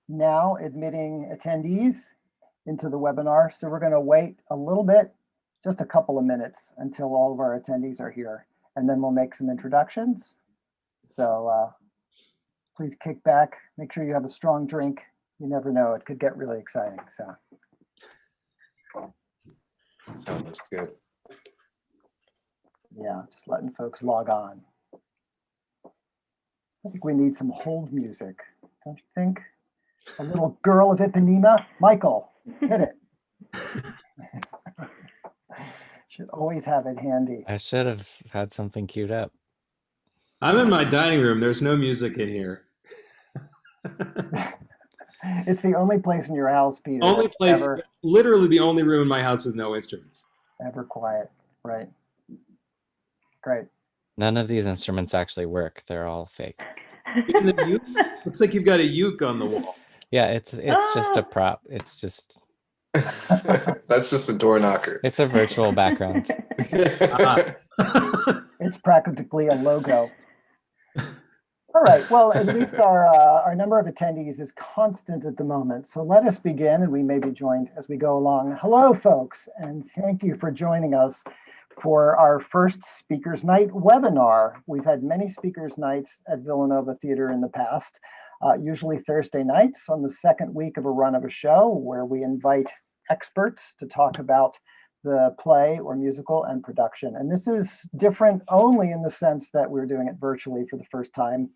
now admitting attendees into the webinar. So we're going to wait a little bit, just a couple of minutes until all of our attendees are here, and then we'll make some introductions. So please kick back, make sure you have a strong drink. You never know, it could get really exciting. So Sounds good. yeah, just letting folks log on. I think we need some hold music, don't you think? A little Girl of Ipanema. Michael, hit it. Should always have it handy. I should have had something queued up. I'm in my dining room. There's no music in here. It's the only place in your house, Peter. Only place, ever, literally the only room in my house with no instruments. ever quiet, right? Great. None of these instruments actually work. They're all fake. Even the uke? Looks like you've got a uke on the wall. Yeah, it's just a prop. It's just That's just a door knocker. it's a virtual background. It's practically a logo. All right, well, at least our number of attendees is constant at the moment. So let us begin, and we may be joined as we go along. Hello, folks, and thank you for joining us for our first Speakers Night webinar. We've had many Speakers Nights at Villanova Theater in the past, usually Thursday nights on the second week of a run of a show where we invite experts to talk about the play or musical and production. And this is different only in the sense that we're doing it virtually for the first time.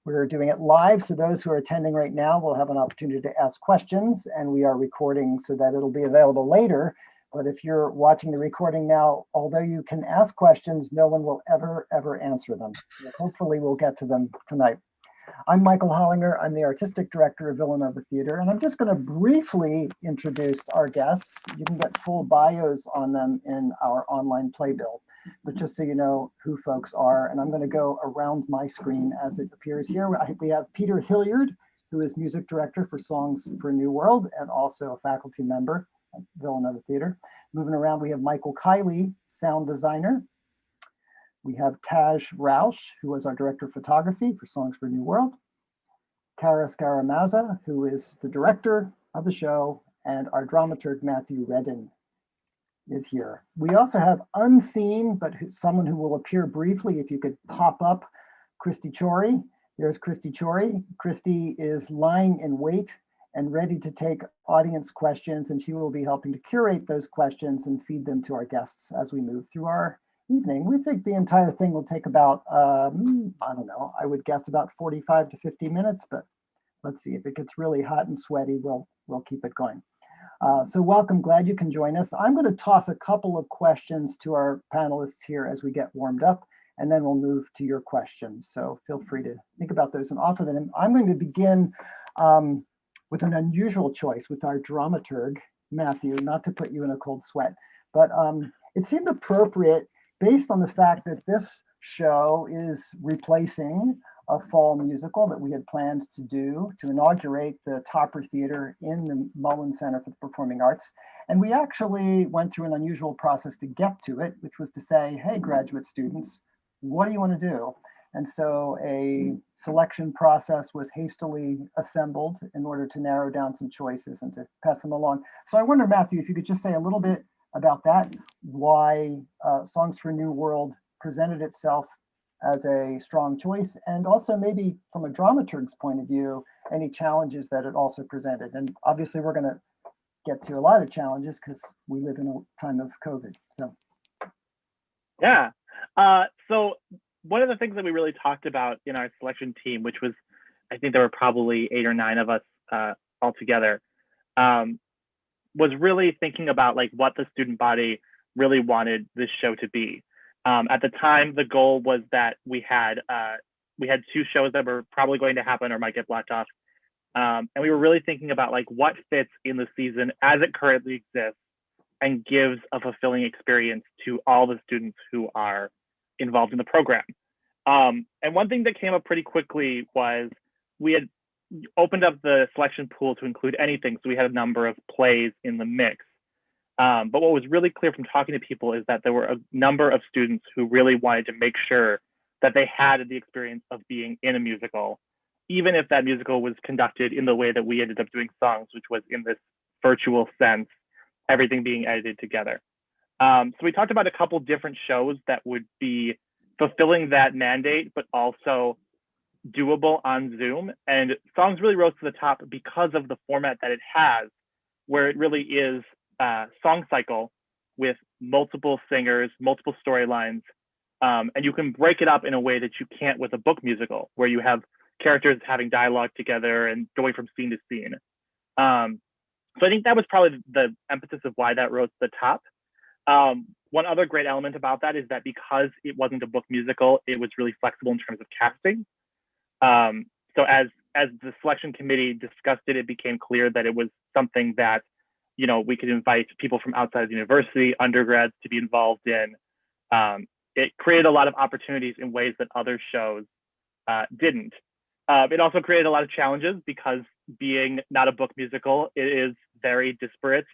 We're doing it live, so those who are attending right now will have an opportunity to ask questions, and we are recording so that it'll be available later. But if you're watching the recording now, although you can ask questions, no one will ever answer them. So hopefully we'll get to them tonight. I'm Michael Hollinger. I'm the Artistic Director of Villanova Theater, and I'm just going to briefly introduce our guests. You can get full bios on them in our online playbill, but just so you know who folks are, and I'm going to go around my screen as it appears here. We have Peter Hilliard, who is Music Director for Songs for a New World and also a faculty member at Villanova Theater. Moving around, we have Michael Kiley, Sound Designer. We have Taj Rausch, who was our Director of Photography for Songs for a New World. Kara Scaramazza, who is the Director of the show, and our dramaturg, Matthew Redden, is here. We also have unseen, but someone who will appear briefly, if you could pop up, Christy Chori. There's Christy Chori. Christy is lying in wait and ready to take audience questions, and she will be helping to curate those questions and feed them to our guests as we move through our evening. We think the entire thing will take about, I don't know, I would guess about 45 to 50 minutes, but let's see, if it gets really hot and sweaty, we'll keep it going. So welcome, glad you can join us. I'm going to toss a couple of questions to our panelists here as we get warmed up, and then we'll move to your questions. So feel free to think about those and offer them. I'm going to begin with an unusual choice with our dramaturg, Matthew, not to put you in a cold sweat, but it seemed appropriate based on the fact that this show is replacing a fall musical that we had planned to do to inaugurate the Topper Theater in the Mullen Center for the Performing Arts. And we actually went through an unusual process to get to it, which was to say, hey, graduate students, what do you want to do? And so a selection process was hastily assembled in order to narrow down some choices and to pass them along. So I wonder, Matthew, if you could just say a little bit about that, why Songs for a New World presented itself as a strong choice, and also maybe from a dramaturg's point of view, any challenges that it also presented. And obviously we're going to get to a lot of challenges because we live in a time of COVID. So yeah, so one of the things that we really talked about in our selection team, which was, I think there were probably 8 or 9 of us all together, was really thinking about like what the student body really wanted this show to be. At the time, the goal was that we had 2 shows that were probably going to happen or might get blocked off. And we were really thinking about like what fits in the season as it currently exists and gives a fulfilling experience to all the students who are involved in the program. And one thing that came up pretty quickly was we had opened up the selection pool to include anything. So we had a number of plays in the mix. But what was really clear from talking to people is that there were a number of students who really wanted to make sure that they had the experience of being in a musical even if that musical was conducted in the way that we ended up doing songs, which was in this virtual sense, everything being edited together. So we talked about a couple different shows that would be fulfilling that mandate, but also doable on Zoom. And Songs really rose to the top because of the format that it has, where it really is a song cycle with multiple singers, multiple storylines, and you can break it up in a way that you can't with a book musical, where you have characters having dialogue together and going from scene to scene. So I think that was probably the emphasis of why that rose to the top. One other great element about that is that because it wasn't a book musical, it was really flexible in terms of casting. So as the selection committee discussed it, it became clear that it was something that, you know, we could invite people from outside of the university, undergrads, to be involved in. It created a lot of opportunities in ways that other shows didn't. It also created a lot of challenges because being not a book musical, it is very disparate.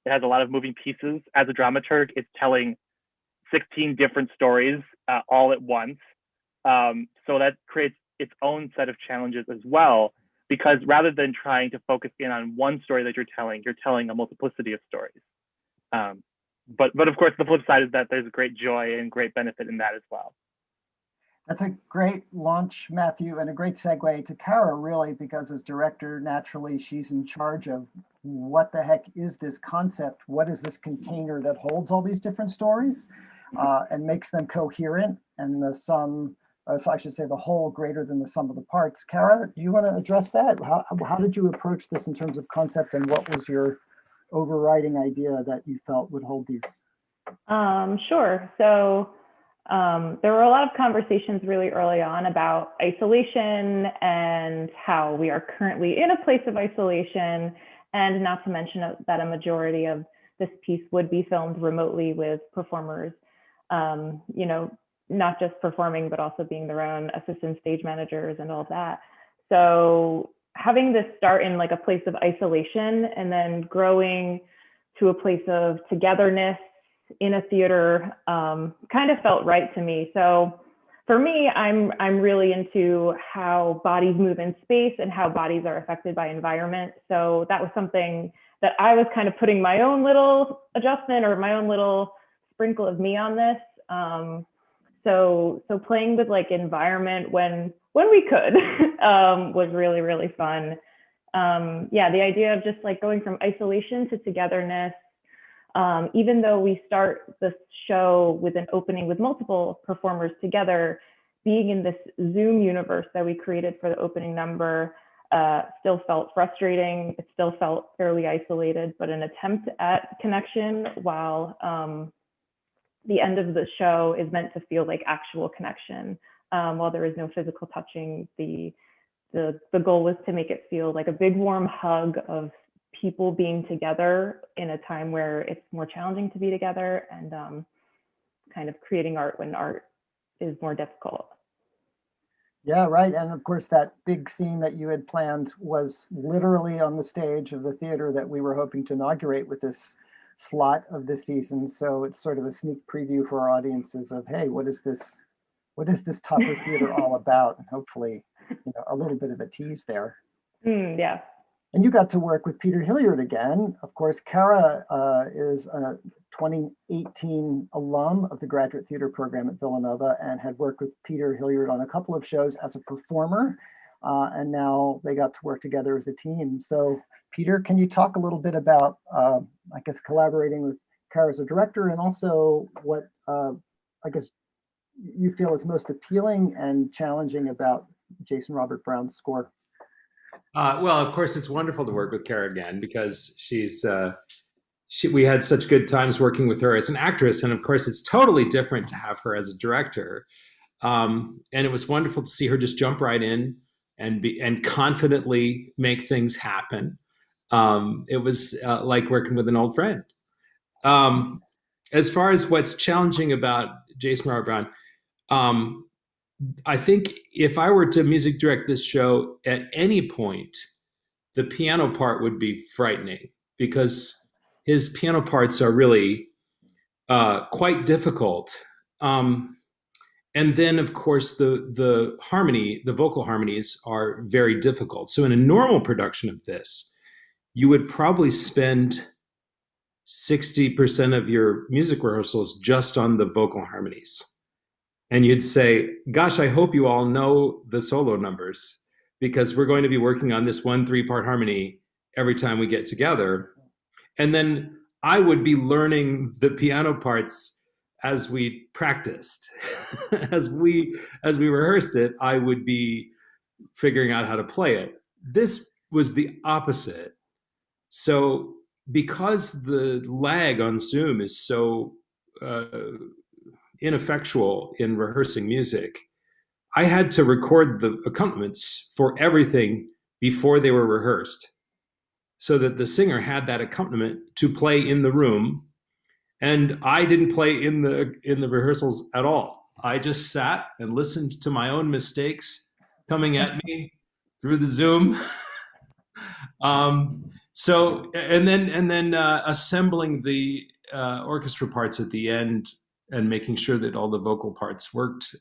It has a lot of moving pieces. As a dramaturg, it's telling 16 different stories all at once. So that creates its own set of challenges as well, because rather than trying to focus in on one story that you're telling a multiplicity of stories. But of course, the flip side is that there's great joy and great benefit in that as well. That's a great launch, Matthew, and a great segue to Kara, really, because as director, naturally, she's in charge of what the heck is this concept? What is this container that holds all these different stories and makes them coherent and the sum, so I should say the whole greater than the sum of the parts. Kara, do you want to address that? How did you approach this in terms of concept, and what was your overriding idea that you felt would hold these? Sure. So there were a lot of conversations really early on about isolation and how we are currently in a place of isolation, and not to mention that a majority of this piece would be filmed remotely with performers, you know, not just performing, but also being their own assistant stage managers and all of that. So having this start in like a place of isolation and then growing to a place of togetherness in a theater kind of felt right to me. So for me, I'm really into how bodies move in space and how bodies are affected by environment. So that was something that I was kind of putting my own little adjustment or my own little sprinkle of me on this. So playing with like environment when we could was really, really fun. Yeah, the idea of just like going from isolation to togetherness. Even though we start the show with an opening with multiple performers together, being in this Zoom universe that we created for the opening number still felt frustrating. It still felt fairly isolated, but an attempt at connection, while the end of the show is meant to feel like actual connection. While there is no physical touching, the goal was to make it feel like a big warm hug of people being together in a time where it's more challenging to be together, and kind of creating art when art is more difficult. Yeah, right. And of course, that big scene that you had planned was literally on the stage of the theater that we were hoping to inaugurate with this slot of this season. So it's sort of a sneak preview for our audiences of, hey, what is this Topper Theater all about? And hopefully, you know, a little bit of a tease there. Yeah. And you got to work with Peter Hilliard again. Of course, Kara is a 2018 alum of the Graduate Theater program at Villanova and had worked with Peter Hilliard on a couple of shows as a performer. And now they got to work together as a team. So Peter, can you talk a little bit about, I guess, collaborating with Kara as a director, and also what I guess you feel is most appealing and challenging about Jason Robert Brown's score? Well, of course, it's wonderful to work with Kara again because we had such good times working with her as an actress, and of course, it's totally different to have her as a director. And it was wonderful to see her just jump right in and confidently make things happen. It was like working with an old friend. As far as what's challenging about Jason Robert Brown, I think if I were to music direct this show at any point, the piano part would be frightening because his piano parts are really quite difficult. And And then, of course, the vocal harmonies are very difficult. So in a normal production of this, you would probably spend 60% of your music rehearsals just on the vocal harmonies. And you'd say, gosh, I hope you all know the solo numbers because we're going to be working on this 1 3-part harmony every time we get together. And then I would be learning the piano parts as we practiced. as we rehearsed it, I would be figuring out how to play it. This was the opposite. So because the lag on Zoom is so ineffectual in rehearsing music, I had to record the accompaniments for everything before they were rehearsed so that the singer had that accompaniment to play in the room. And I didn't play in the rehearsals at all. I just sat and listened to my own mistakes coming at me through the Zoom. So and then assembling the orchestra parts at the end and making sure that all the vocal parts worked.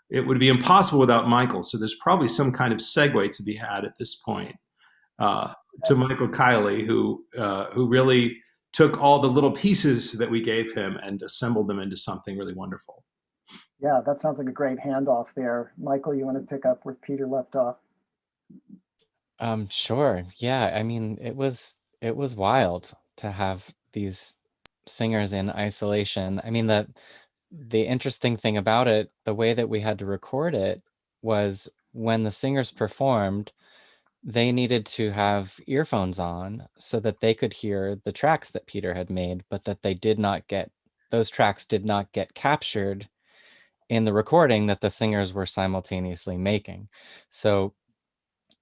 It would be impossible without Michael. So there's probably some kind of segue to be had at this point to Michael Kiley, who really took all the little pieces that we gave him and assembled them into something really wonderful. Yeah, that sounds like a great handoff there. Michael, you want to pick up where Peter left off? Sure. Yeah. I mean, it was wild to have these singers in isolation. I mean, the interesting thing about it, the way that we had to record it was when the singers performed, they needed to have earphones on so that they could hear the tracks that Peter had made, but that those tracks did not get captured in the recording that the singers were simultaneously making. So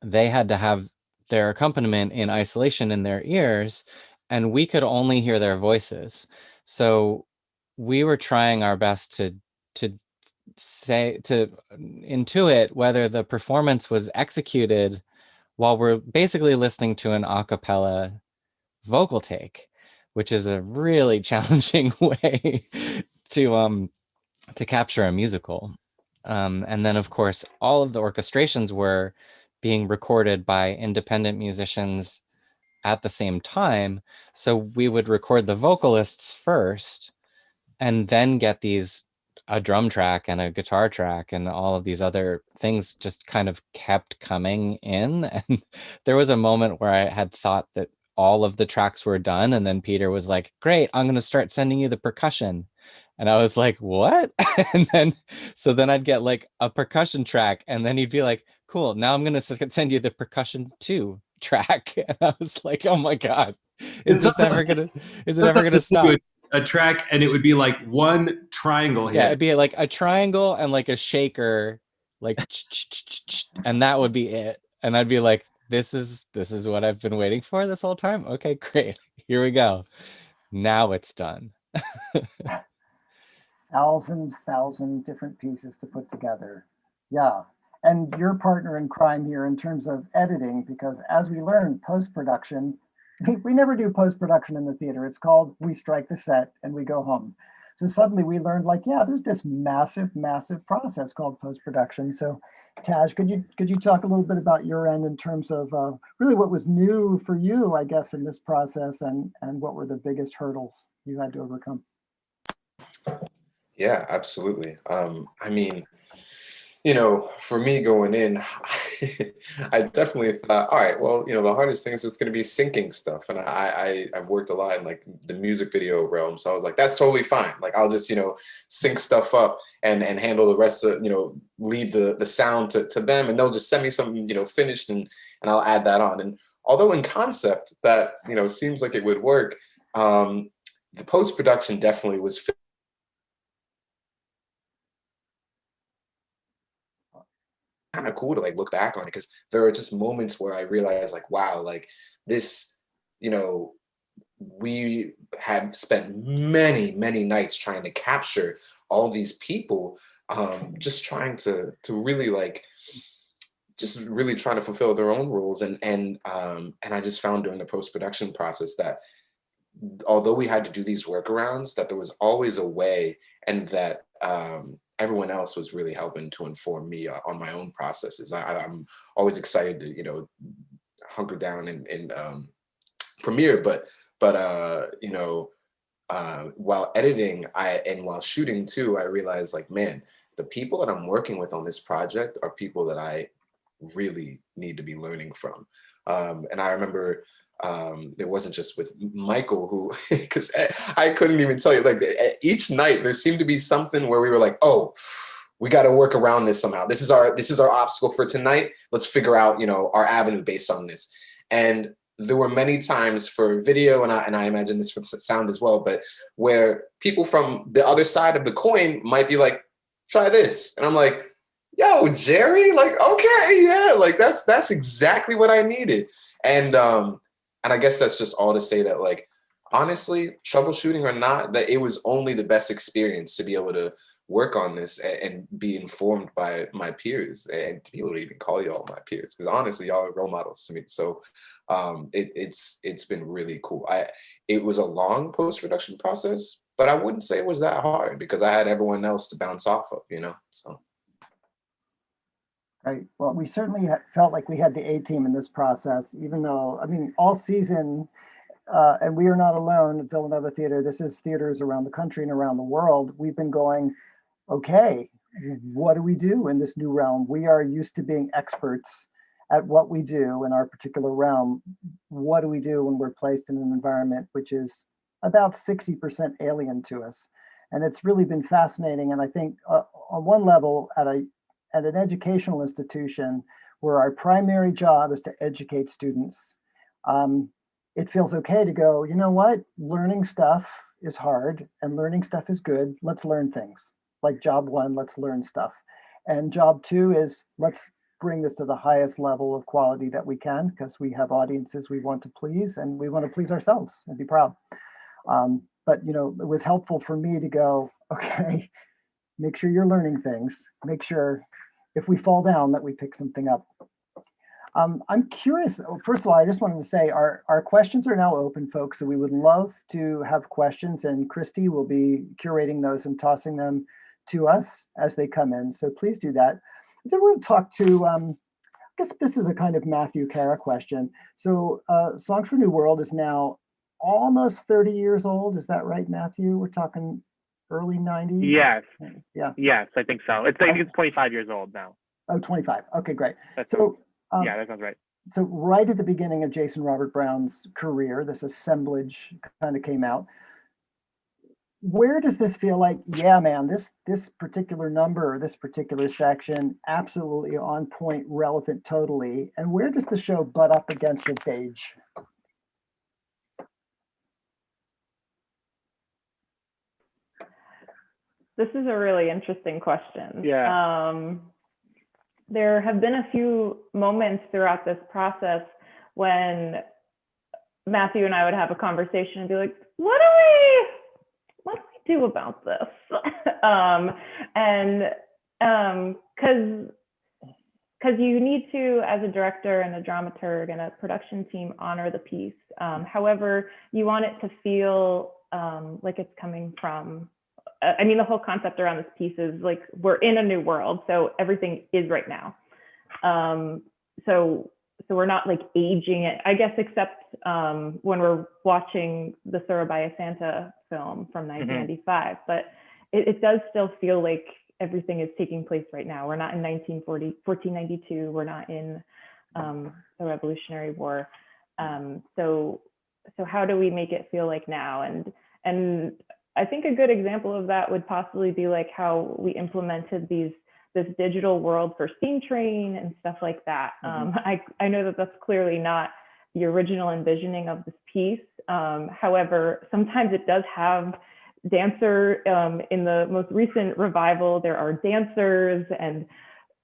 they had to have their accompaniment in isolation in their ears, and we could only hear their voices. So we were trying our best to intuit whether the performance was executed while we're basically listening to an a cappella vocal take, which is a really challenging way to capture a musical. And then, of course, all of the orchestrations were being recorded by independent musicians at the same time. So we would record the vocalists first and then get a drum track and a guitar track and all of these other things just kind of kept coming in. And there was a moment where I had thought that all of the tracks were done. And then Peter was like, great, I'm going to start sending you the percussion. And I was like, what? So then I'd get like a percussion track. And then he'd be like, cool, now I'm going to send you the percussion 2 track. And I was like, oh my God, is it ever going to stop? A track and it would be like one triangle hit. Yeah, it'd be like a triangle and like a shaker, like and that would be it. And I'd be like, this is what I've been waiting for this whole time. Okay, great. Here we go. Now it's done. Thousand different pieces to put together. Yeah. And your partner in crime here in terms of editing, because as we learned, post-production, we never do post-production in the theater. It's called we strike the set and we go home. So suddenly we learned like, yeah, there's this massive process called post-production. So Taj, could you talk a little bit about your end in terms of really what was new for you, I guess, in this process and what were the biggest hurdles you had to overcome? Yeah, absolutely. I mean, for me going in, I definitely thought, all right, well, the hardest thing is just going to be syncing stuff. And I've worked a lot in like the music video realm. So I was like, that's totally fine. Like, I'll just, sync stuff up and handle the rest of, leave the sound to them. And they'll just send me something, finished and I'll add that on. And although in concept that, seems like it would work, the post-production definitely was kind of cool to like look back on it, because there are just moments where I realized like, wow, like this, we have spent many nights trying to capture all these people, just trying to really like, just really trying to fulfill their own roles. And I just found during the post-production process that although we had to do these workarounds, that there was always a way, and that everyone else was really helping to inform me on my own processes. I'm always excited to, you know, hunker down and premiere, but you know, while editing, and while shooting too, I realized like, man, the people that I'm working with on this project are people that I really need to be learning from. And I remember it wasn't just with Michael who, because I couldn't even tell you, like each night there seemed to be something where we were like, oh, we got to work around this somehow. This is our obstacle for tonight. Let's figure out, you know, our avenue based on this. And there were many times for video, and I imagine this for sound as well, but where people from the other side of the coin might be like, try this. And I'm like, yo, Jerry, like, okay, yeah, like that's exactly what I needed. And I guess that's just all to say that, like, honestly, troubleshooting or not, that it was only the best experience to be able to work on this and be informed by my peers, and to be able to even call y'all my peers, because honestly, y'all are role models to me. So it's been really cool. It was a long post-production process, but I wouldn't say it was that hard because I had everyone else to bounce off of, you know, so. Right. Well, we certainly felt like we had the A team in this process, even though, I mean, all season, and we are not alone at Villanova Theater. This is theaters around the country and around the world. We've been going, okay, what do we do in this new realm? We are used to being experts at what we do in our particular realm. What do we do when we're placed in an environment which is about 60% alien to us? And it's really been fascinating. And I think on one level, at an educational institution where our primary job is to educate students, it feels okay to go, you know what, learning stuff is hard and learning stuff is good. Let's learn things. Like job one, let's learn stuff. And job two is let's bring this to the highest level of quality that we can, because we have audiences we want to please, and we want to please ourselves and be proud. But you know, it was helpful for me to go, okay, make sure you're learning things. Make sure if we fall down that we pick something up. I'm curious, first of all, I just wanted to say our questions are now open, folks, so we would love to have questions, and Christy will be curating those and tossing them to us as they come in, so please do that. Then we'll talk to, I guess this is a kind of Matthew Cara question. So Songs for New World is now almost 30 years old, is that right, Matthew? We're talking early 90s? Yes. Yeah. Yes, I think so. I think it's 25 years old now. Oh, 25. Okay, great. That's so yeah, that sounds right. So right at the beginning of Jason Robert Brown's career, this assemblage kind of came out. Where does this feel like, yeah, man, this particular number or this particular section, absolutely on point, relevant, totally. And where does the show butt up against its age? This is a really interesting question. Yeah. There have been a few moments throughout this process when Matthew and I would have a conversation and be like, what do we do about this? Because you need to, as a director and a dramaturg and a production team, honor the piece. However, you want it to feel like it's coming from, I mean, the whole concept around this piece is like, we're in a new world, so everything is right now. So we're not like aging it, I guess, except when we're watching the Surabaya Santa film from 1995, but it does still feel like everything is taking place right now. We're not in 1492, we're not in the Revolutionary War. So how do we make it feel like now? And I think a good example of that would possibly be like how we implemented this digital world for Steam Train and stuff like that. I know that that's clearly not the original envisioning of this piece. However, sometimes it does have dancer, in the most recent revival, there are dancers and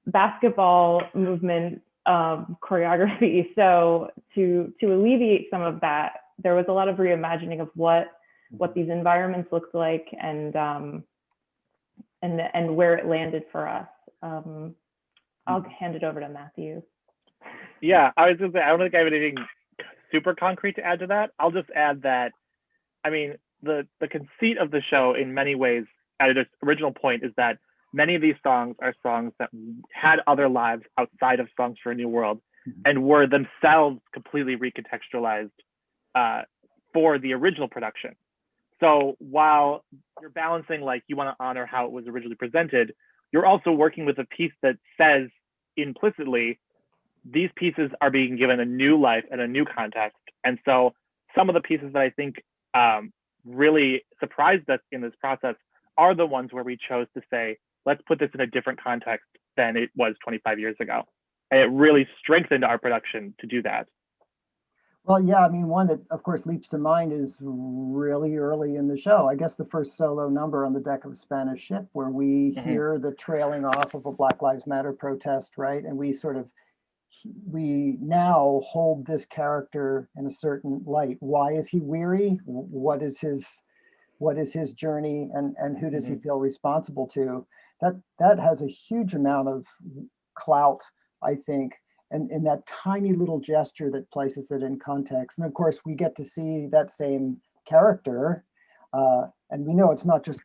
basketball movement choreography. So to alleviate some of that, there was a lot of reimagining of what these environments looked like and where it landed for us. I'll hand it over to Matthew. Yeah, I was gonna say, I don't think I have anything super concrete to add to that. I'll just add that, I mean, the conceit of the show in many ways, at its original point, is that many of these songs are songs that had other lives outside of Songs for a New World and were themselves completely recontextualized for the original production. So while you're balancing, like, you want to honor how it was originally presented, you're also working with a piece that says implicitly, these pieces are being given a new life and a new context. And so some of the pieces that I think really surprised us in this process are the ones where we chose to say, let's put this in a different context than it was 25 years ago. And it really strengthened our production to do that. Well, yeah, I mean, one that, of course, leaps to mind is really early in the show. I guess the first solo number on the deck of a Spanish ship, where we hear the trailing off of a Black Lives Matter protest, right? And we now hold this character in a certain light. Why is he weary? What is his journey, and who does he feel responsible to? That has a huge amount of clout, I think, and in that tiny little gesture that places it in context. And of course, we get to see that same character, and we know it's not just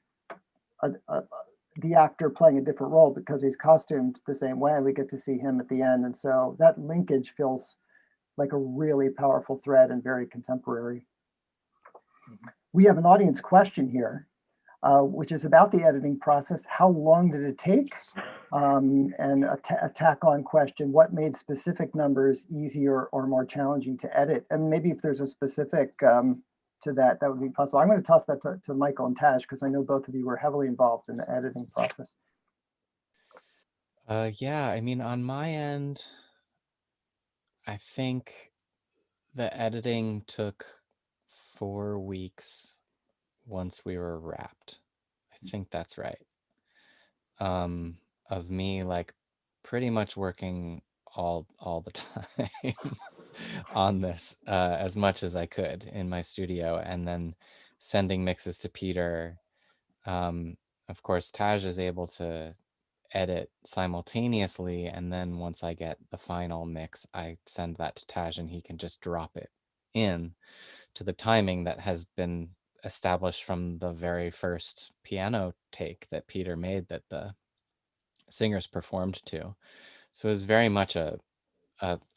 the actor playing a different role because he's costumed the same way. We get to see him at the end, and so that linkage feels like a really powerful thread and very contemporary. We have an audience question here, which is about the editing process. How long did it take? And a tack-on question: what made specific numbers easier or more challenging to edit? And maybe if there's a specific to that would be possible. I'm going to toss that to Michael and Taj, because I know both of you were heavily involved in the editing process. Yeah, I mean, on my end, I think the editing took 4 weeks once we were wrapped. I think that's right. Of me, like, pretty much working all the time on this, as much as I could in my studio, and then sending mixes to Peter. Of course, Taj is able to edit simultaneously, and then once I get the final mix, I send that to Taj, and he can just drop it in to the timing that has been established from the very first piano take that Peter made that the singers performed to. So it was very much a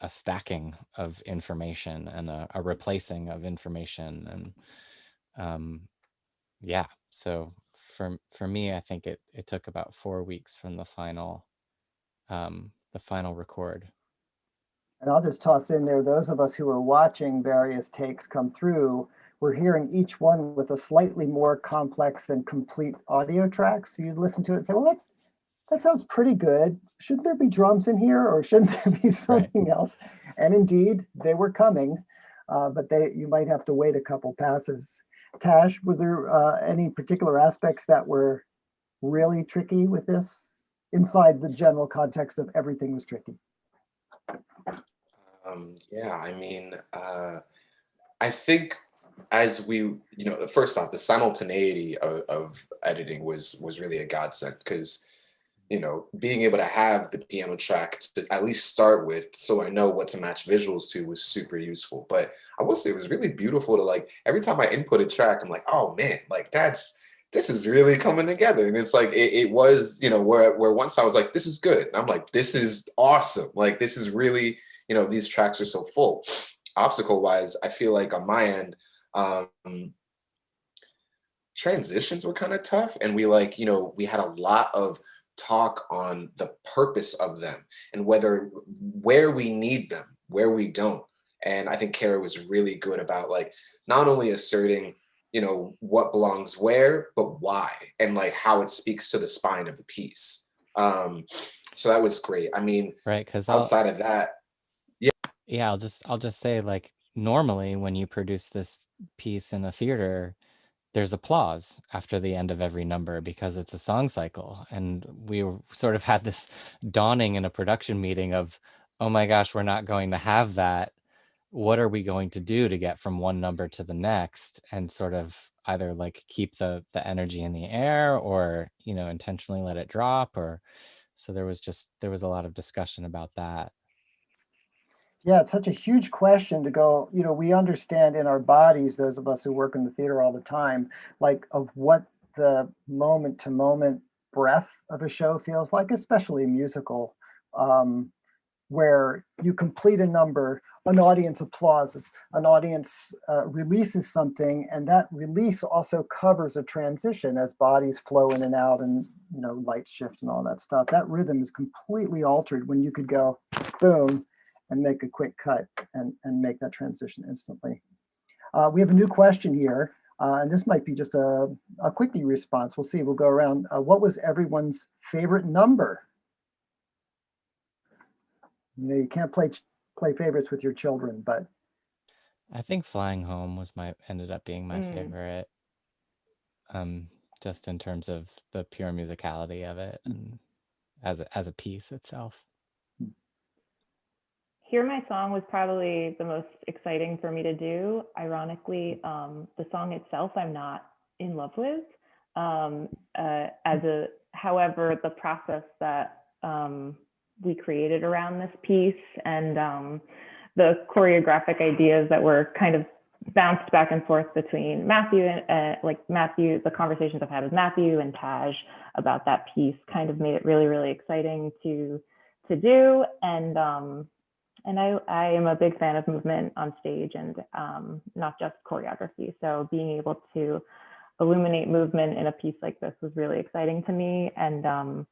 stacking of information and a replacing of information. And yeah, so for me, I think it took about 4 weeks from the final record. And I'll just toss in there, those of us who are watching various takes come through, we're hearing each one with a slightly more complex and complete audio track. So you listen to it and say, well, that sounds pretty good. Shouldn't there be drums in here, or shouldn't there be something else? And indeed, they were coming, but you might have to wait a couple passes. Tash, were there any particular aspects that were really tricky with this, inside the general context of everything was tricky? Yeah, I mean, I think as we, first off, the simultaneity of editing was really a godsend, because being able to have the piano track to at least start with, so I know what to match visuals to, was super useful. But I will say it was really beautiful to, like, every time I input a track, I'm like, oh man, like this is really coming together. And it's like, it was, where once I was like, this is good. And I'm like, this is awesome. Like, this is really, these tracks are so full. Obstacle wise, I feel like on my end, transitions were kind of tough. And we we had a lot of talk on the purpose of them and where we need them, where we don't. And I think Kara was really good about, like, not only asserting, what belongs where, but why, and like how it speaks to the spine of the piece. So that was great. I mean, right, because outside of that, yeah, I'll just say, like, normally when you produce this piece in a theater, there's applause after the end of every number because it's a song cycle. And we sort of had this dawning in a production meeting of, oh my gosh, we're not going to have that. What are we going to do to get from one number to the next, and sort of either like keep the energy in the air, or, intentionally let it drop, or so there was a lot of discussion about that. Yeah, it's such a huge question to go, we understand in our bodies, those of us who work in the theater all the time, like, of what the moment to moment breath of a show feels like, especially a musical, where you complete a number, an audience applauses, an audience releases something, and that release also covers a transition as bodies flow in and out, and lights shift and all that stuff. That rhythm is completely altered when you could go boom and make a quick cut and make that transition instantly. We have a new question here, and this might be just a quickie response. We'll see. We'll go around. What was everyone's favorite number? You can't play favorites with your children, but I think Flying Home ended up being my favorite. Just in terms of the pure musicality of it and as a piece itself. Hear My Song was probably the most exciting for me to do. Ironically, the song itself I'm not in love with. However, the process that we created around this piece and the choreographic ideas that were kind of bounced back and forth between Matthew and the conversations I've had with Matthew and Taj about that piece kind of made it really, really exciting to do. And I am a big fan of movement on stage and not just choreography. So being able to illuminate movement in a piece like this was really exciting to me. And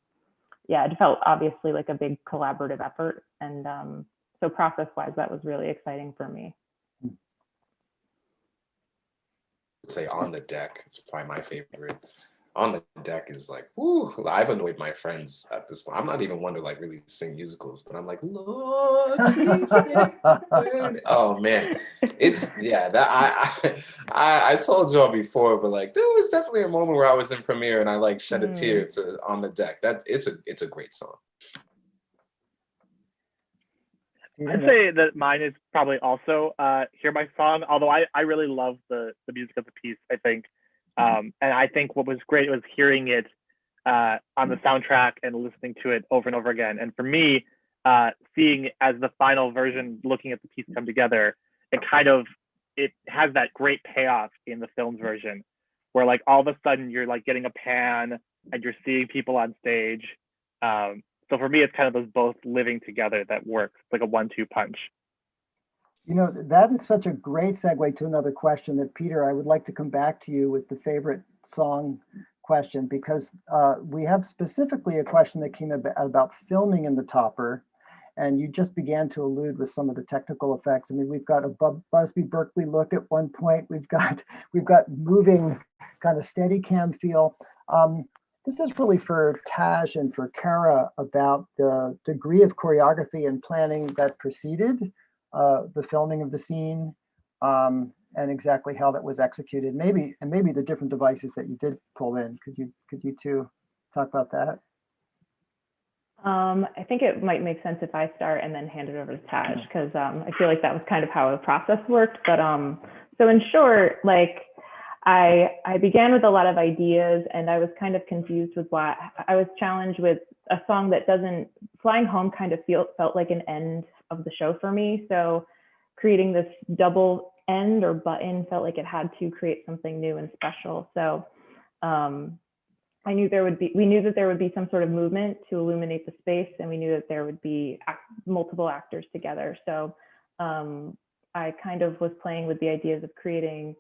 it felt obviously like a big collaborative effort. And so process-wise, that was really exciting for me. Say On the Deck. It's probably my favorite. On the Deck is like, whoo, I've annoyed my friends at this point. I'm not even one to like really sing musicals, but I'm like, Lord, please. Oh man, I told y'all before, but like there was definitely a moment where I was in premiere and I like shed a tear to On the Deck. It's a great song. I'd say that mine is probably also Hear My Song, although I really love the music of the piece, I think. And I think what was great was hearing it on the soundtrack and listening to it over and over again. And for me, seeing as the final version, looking at the piece come together, it has that great payoff in the film's version, where like all of a sudden you're like getting a pan and you're seeing people on stage. So for me, it's kind of those both living together that works like a 1-2 punch. That is such a great segue to another question that, Peter, I would like to come back to you with the favorite song question, because we have specifically a question that came about filming in the Topper, and you just began to allude with some of the technical effects. I mean, we've got a Busby Berkeley look at one point. We've got moving kind of steady cam feel. This is really for Taj and for Kara about the degree of choreography and planning that preceded the filming of the scene, and exactly how that was executed. Maybe the different devices that you did pull in. Could you two talk about that? I think it might make sense if I start and then hand it over to Taj, because I feel like that was kind of how the process worked. But so in short, like I began with a lot of ideas, and I was kind of confused with why I was challenged with a song that Flying Home kind of felt like an end of the show for me. So creating this double end or button felt like it had to create something new and special. So we knew that there would be some sort of movement to illuminate the space, and we knew that there would be multiple actors together. So I kind of was playing with the ideas of creating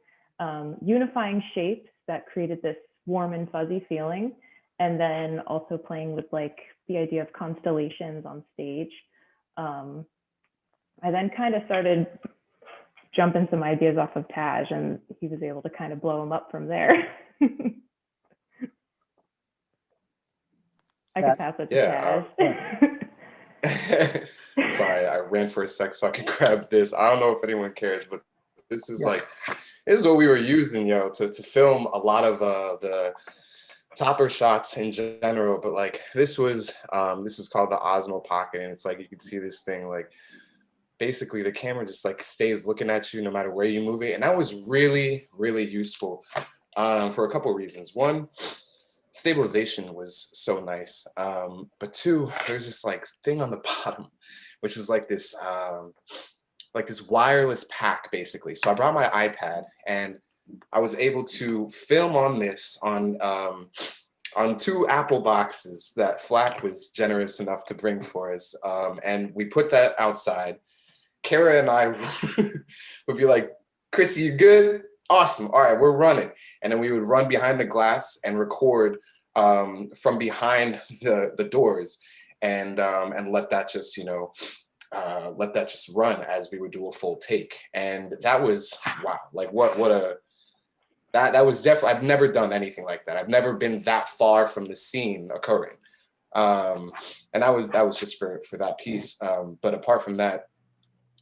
unifying shapes that created this warm and fuzzy feeling, and then also playing with like the idea of constellations on stage. I then kind of started jumping some ideas off of Taj, and he was able to kind of blow them up from there. I could pass it to Taj. Sorry, I ran for a sec so I could grab this. I don't know if anyone cares, but this is this is what we were using, to film a lot of the Topper shots in general. But like this was called the Osmo Pocket, and it's like you can see this thing like basically the camera just like stays looking at you no matter where you move it, and that was really, really useful for a couple of reasons. One, stabilization was so nice, but two, there's this like thing on the bottom, which is like this wireless pack basically. So I brought my iPad and I was able to film on this on on 2 apple boxes that Flack was generous enough to bring for us. And we put that outside. Kara and I would be like, Chrissy, you good? Awesome. All right, we're running. And then we would run behind the glass and record from behind the doors and let that just, let that just run as we would do a full take. And that was, wow, like that was definitely, I've never done anything like that. I've never been that far from the scene occurring. And that was just for that piece. But apart from that,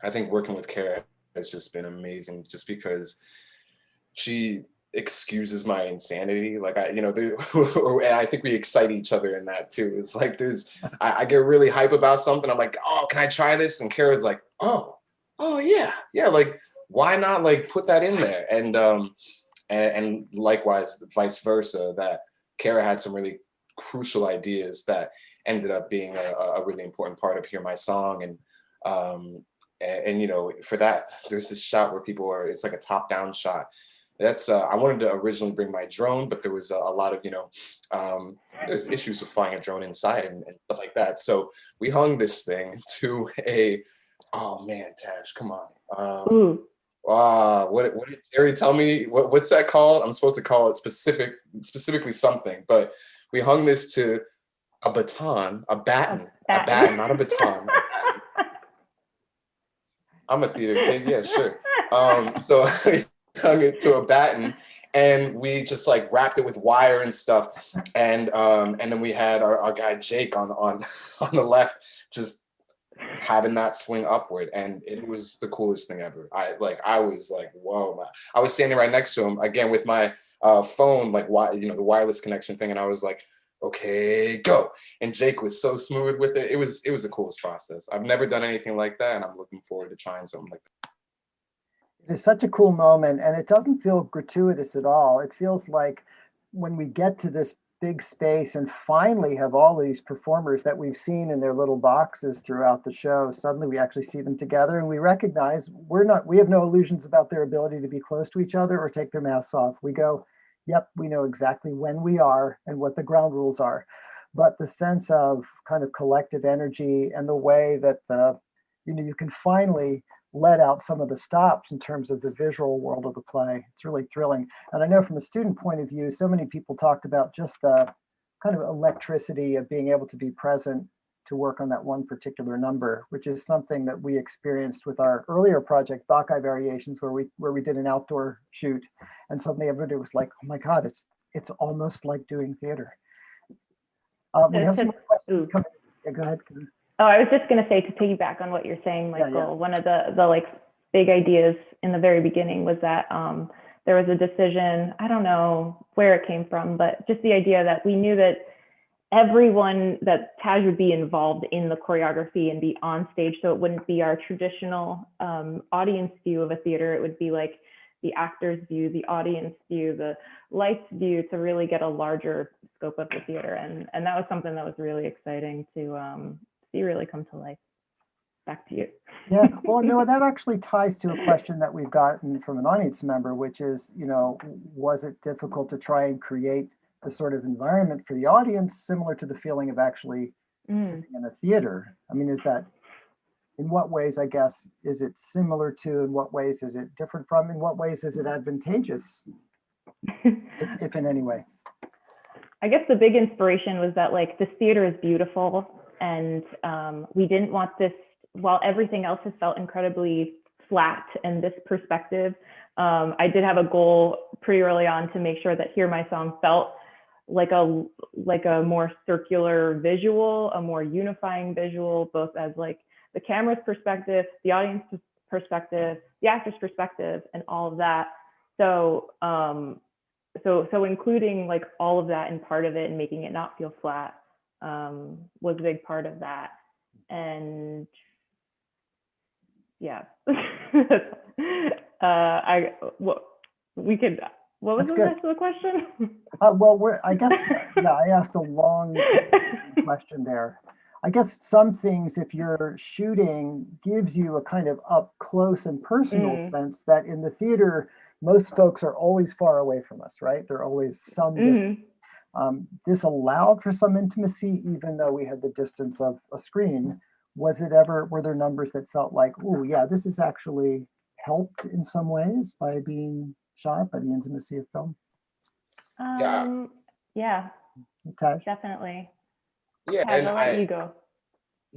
I think working with Kara has just been amazing, just because she excuses my insanity. Like and I think we excite each other in that too. It's like I get really hype about something. I'm like, oh, can I try this? And Kara's like, oh yeah. Like, why not like put that in there? And likewise, vice versa. That Kara had some really crucial ideas that ended up being a really important part of Hear My Song. And for that, there's this shot where it's like a top-down shot. That's I wanted to originally bring my drone, but there was a lot of there's issues with flying a drone inside and stuff like that. So we hung this thing to oh man, Tash, come on. What did Jerry tell me? What's that called? I'm supposed to call it specifically something, but we hung this to a baton, a baton, not a baton. I'm a theater kid, yeah, sure. So we hung it to a baton, and we just like wrapped it with wire and stuff, and then we had our guy Jake on the left, just having that swing upward, and it was the coolest thing ever. I was like, whoa, man. I was standing right next to him again with my phone, like the wireless connection thing, and I was like, okay, go. And Jake was so smooth with it. It was the coolest process. I've never done anything like that, and I'm looking forward to trying something like that. It is such a cool moment, and it doesn't feel gratuitous at all. It feels like when we get to this big space and finally have all these performers that we've seen in their little boxes throughout the show, suddenly we actually see them together, and we recognize we have no illusions about their ability to be close to each other or take their masks off. We go, yep, we know exactly when we are and what the ground rules are. But the sense of kind of collective energy and the way that you can finally let out some of the stops in terms of the visual world of the play. It's really thrilling. And I know from a student point of view, so many people talked about just the kind of electricity of being able to be present to work on that one particular number, which is something that we experienced with our earlier project, Bacchae Variations, where we did an outdoor shoot, and suddenly everybody was like, "Oh my God, it's almost like doing theater." We have some more questions coming. Yeah, go ahead. Oh, I was just going to say, to piggyback on what you're saying, Michael, yeah. One of the like big ideas in the very beginning was that there was a decision, I don't know where it came from, but just the idea that we knew that that Taj would be involved in the choreography and be on stage. So it wouldn't be our traditional audience view of a theater. It would be like the actor's view, the audience view, the lights view, to really get a larger scope of the theater. And that was something that was really exciting to see really come to life. Back to you. Yeah, well, no, that actually ties to a question that we've gotten from an audience member, which is, was it difficult to try and create the sort of environment for the audience similar to the feeling of actually sitting in a theater? I mean, in what ways, I guess, is it similar to, in what ways is it different from, in what ways is it advantageous, if in any way? I guess the big inspiration was that like this theater is beautiful, and we didn't want this, while everything else has felt incredibly flat and this perspective, I did have a goal pretty early on to make sure that Hear My Song felt like a more circular visual, a more unifying visual, both as like the camera's perspective, the audience perspective, the actor's perspective, and all of that. So including like all of that in part of it and making it not feel flat was a big part of that. And yeah, what was the rest of the question? Well, I guess, yeah, I asked a long question there. I guess some things, if you're shooting, gives you a kind of up close and personal sense that in the theater, most folks are always far away from us, right? They're always some distance. This allowed for some intimacy, even though we had the distance of a screen. Were there numbers that felt like, oh yeah, this is actually helped in some ways by being shot, by the intimacy of film? Yeah, Okay. definitely. Yeah, Taz, and I'll let you go.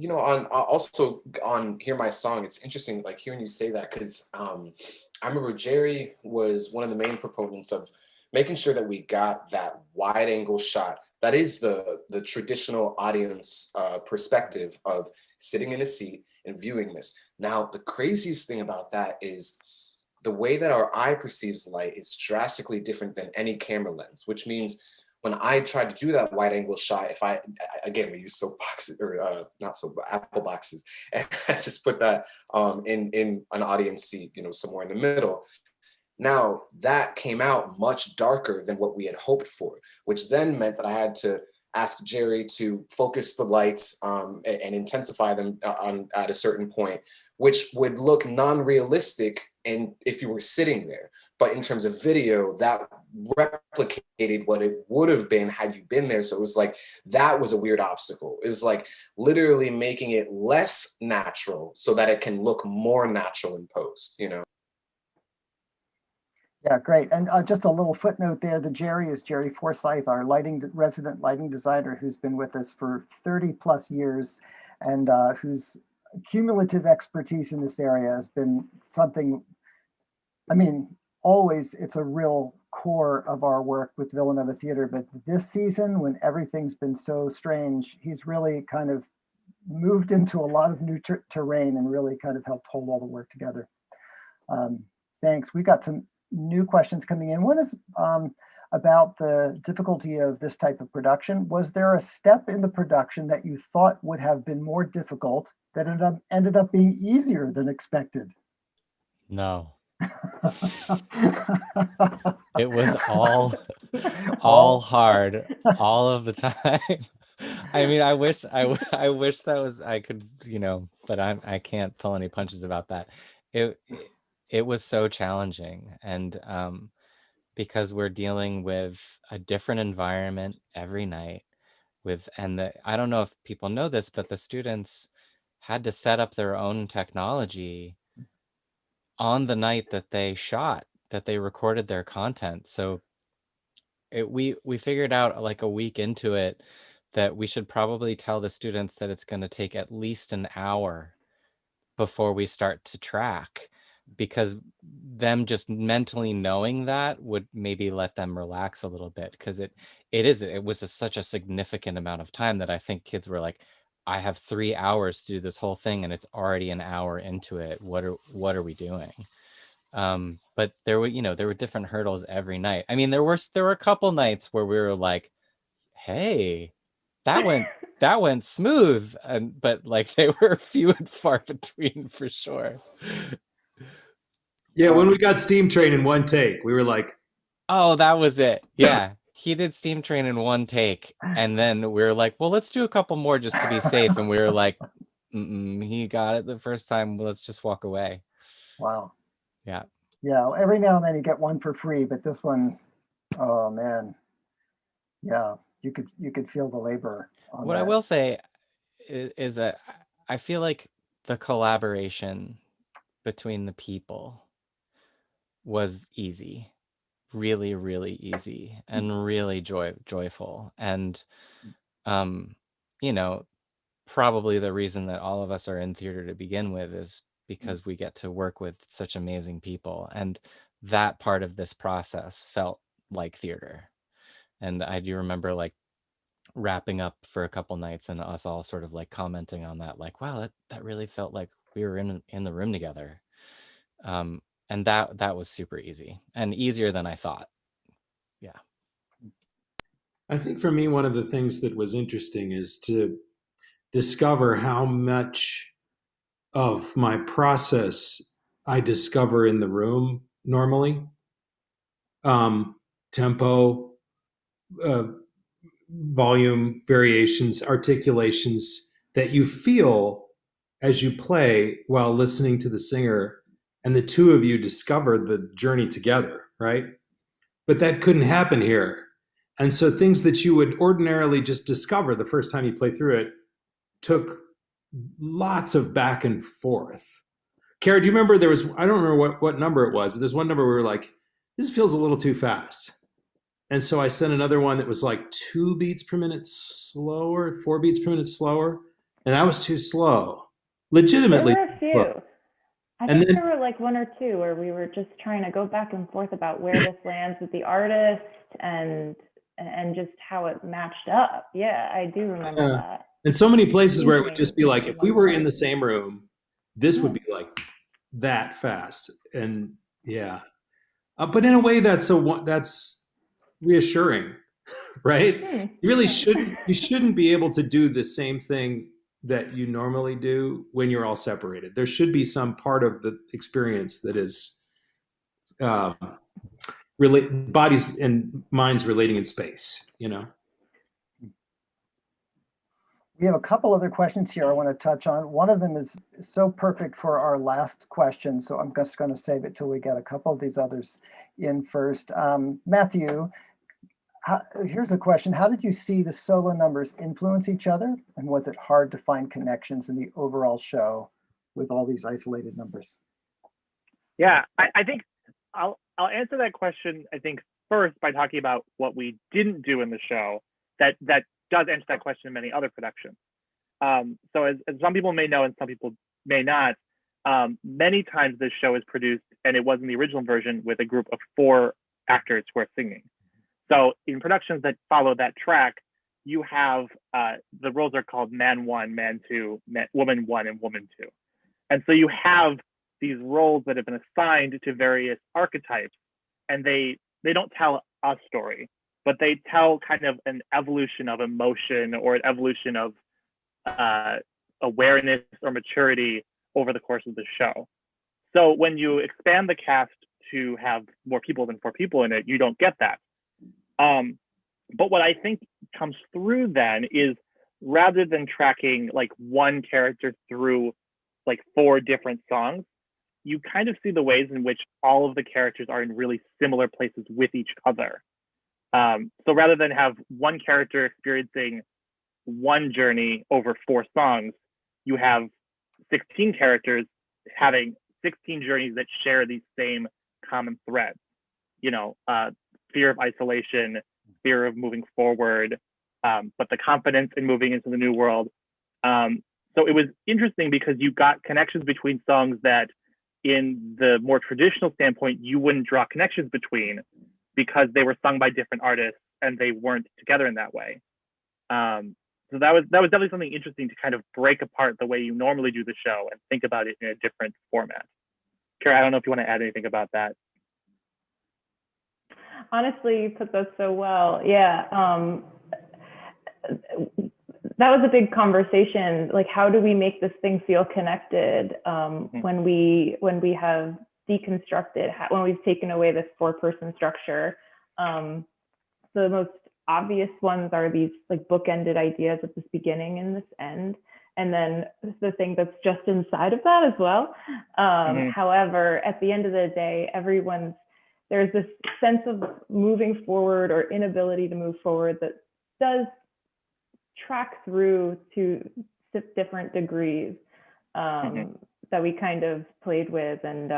you know, on also on Hear My Song, it's interesting like hearing you say that, because I remember Jerry was one of the main proponents of making sure that we got that wide angle shot. That is the traditional audience perspective of sitting in a seat and viewing this. Now, the craziest thing about that is the way that our eye perceives light is drastically different than any camera lens, which means when I try to do that wide angle shot, if I, again, we use soap boxes or not soap, apple boxes, and I just put that in an audience seat, you know, somewhere in the middle. Now that came out much darker than what we had hoped for, which then meant that I had to ask Jerry to focus the lights and intensify them at a certain point, which would look non-realistic and if you were sitting there. But in terms of video, that replicated what it would have been had you been there. So it was like, that was a weird obstacle. Is like literally making it less natural so that it can look more natural in post, you know? Yeah, great. And just a little footnote there, the Jerry is Jerry Forsyth, our resident lighting designer, who's been with us for 30 plus years and whose cumulative expertise in this area has been something, I mean, always it's a real core of our work with Villanova Theater, but this season when everything's been so strange, he's really kind of moved into a lot of new terrain and really kind of helped hold all the work together. Thanks. We got some new questions coming in. One is about the difficulty of this type of production. Was there a step in the production that you thought would have been more difficult that ended up being easier than expected? No. It was all hard all of the time. I mean, I wish that was, I could, you know, but I can't pull any punches about that. It was so challenging, and because we're dealing with a different environment every night I don't know if people know this, but the students had to set up their own technology on the night that they recorded their content. So we figured out like a week into it that we should probably tell the students that it's going to take at least an hour before we start to track, because them just mentally knowing that would maybe let them relax a little bit, because it was such a significant amount of time that I think kids were like, I have 3 hours to do this whole thing and it's already an hour into it. What are we doing? But there were different hurdles every night. I mean, there were a couple nights where we were like, hey, that went smooth, but like they were few and far between for sure. Yeah, when we got Steam Train in one take, we were like, oh, that was it. Yeah. He did Steam Train in one take, and then we were like, well, let's do a couple more just to be safe. And we were like, he got it the first time, let's just walk away. Wow. Yeah. Yeah, every now and then you get one for free, but this one, oh man. Yeah, you could feel the labor on What that. I will say is that I feel like the collaboration between the people was easy, really, really easy, and really joyful. And you know, probably the reason that all of us are in theater to begin with is because we get to work with such amazing people, and that part of this process felt like theater. And I do remember like wrapping up for a couple nights and us all sort of like commenting on that, like, wow, that really felt like we were in the room together. And that was super easy, and easier than I thought. Yeah. I think for me, one of the things that was interesting is to discover how much of my process I discover in the room normally. Tempo, uh, volume variations, articulations that you feel as you play while listening to the singer, and the two of you discover the journey together, right? But that couldn't happen here. And so things that you would ordinarily just discover the first time you play through it took lots of back and forth. Kara, do you remember there was, I don't remember what number it was, but there's one number where we were like, this feels a little too fast. And so I sent another one that was like 2 beats per minute slower, 4 beats per minute slower. And that was too slow. Legitimately. There were a few. Slow. I And think then- there were like 1 or 2 where we were just trying to go back and forth about where this lands with the artist and just how it matched up. Yeah, I do remember that. And so many places where it would just be like, if we were in the same room, this would be like that fast. And yeah, but in a way that's reassuring, right? You really shouldn't be able to do the same thing that you normally do when you're all separated. There should be some part of the experience that is bodies and minds relating in space, you know? We have a couple other questions here I want to touch on. One of them is so perfect for our last question, so I'm just going to save it till we get a couple of these others in first. Matthew, here's a question. How did you see the solo numbers influence each other? And was it hard to find connections in the overall show with all these isolated numbers? Yeah, I think I'll answer that question, I think, first by talking about what we didn't do in the show that does answer that question in many other productions. So as some people may know and some people may not, many times this show is produced, and it was in the original version, with a group of 4 actors who are singing. So in productions that follow that track, you have, the roles are called man 1, man 2, woman 1, and woman 2. And so you have these roles that have been assigned to various archetypes, and they don't tell a story, but they tell kind of an evolution of emotion or an evolution of awareness or maturity over the course of the show. So when you expand the cast to have more people than 4 people in it, you don't get that. But what I think comes through then is, rather than tracking like one character through like 4 different songs, you kind of see the ways in which all of the characters are in really similar places with each other. So rather than have one character experiencing one journey over 4 songs, you have 16 characters having 16 journeys that share these same common threads. You know, fear of isolation, fear of moving forward, but the confidence in moving into the new world. So it was interesting because you got connections between songs that, in the more traditional standpoint, you wouldn't draw connections between, because they were sung by different artists and they weren't together in that way. So that was definitely something interesting to kind of break apart the way you normally do the show and think about it in a different format. Kara, I don't know if you want to add anything about that. Honestly, you put that so well. Yeah. That was a big conversation. Like, how do we make this thing feel connected when we have deconstructed, when we've taken away this 4-person structure? So the most obvious ones are these like bookended ideas of this beginning and this end, and then the thing that's just inside of that as well. However, at the end of the day, there's this sense of moving forward or inability to move forward that does track through to different degrees that we kind of played with, and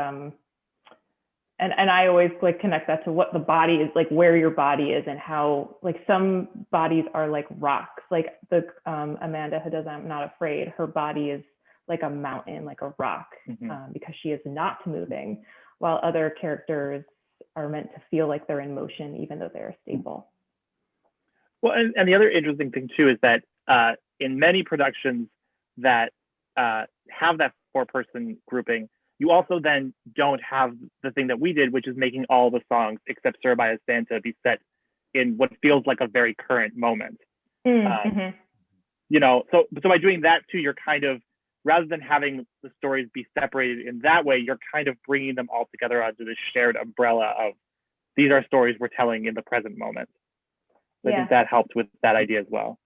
I always like connect that to what the body is, like where your body is, and how like some bodies are like rocks, like the Amanda who does I'm Not Afraid, her body is like a mountain, like a rock, because she is not moving, while other characters are meant to feel like they're in motion even though they're stable. Well, and the other interesting thing too is that in many productions that have that 4-person grouping, you also then don't have the thing that we did, which is making all the songs except Surabaya Santa be set in what feels like a very current moment. You know, so by doing that too, you're kind of, rather than having the stories be separated in that way, you're kind of bringing them all together under this shared umbrella of, these are stories we're telling in the present moment. I think that helped with that idea as well.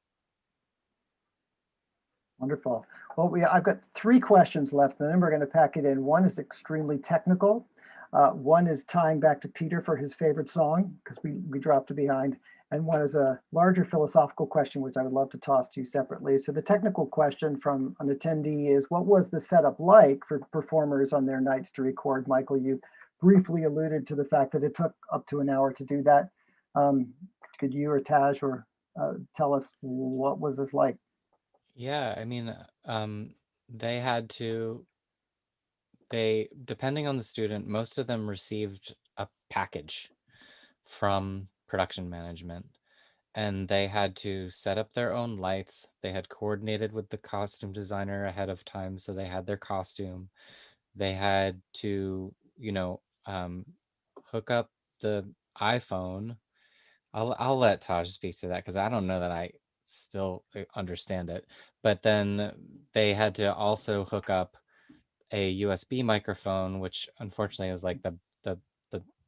Wonderful. Well, I've got 3 questions left, and then we're going to pack it in. One is extremely technical. One is tying back to Peter for his favorite song, because we dropped it behind. and one is a larger philosophical question, which I would love to toss to you separately. So the technical question from an attendee is, what was the setup like for performers on their nights to record? Michael, you briefly alluded to the fact that it took up to an hour to do that. Could you or Taj or tell us what was this like? Yeah, I mean, they had to, depending on the student, most of them received a package from production management, and they had to set up their own lights. They had coordinated with the costume designer ahead of time, so they had their costume. They had to, hook up the iPhone. I'll let Taj speak to that because I don't know that I still understand it. But then they had to also hook up a USB microphone, which unfortunately is like the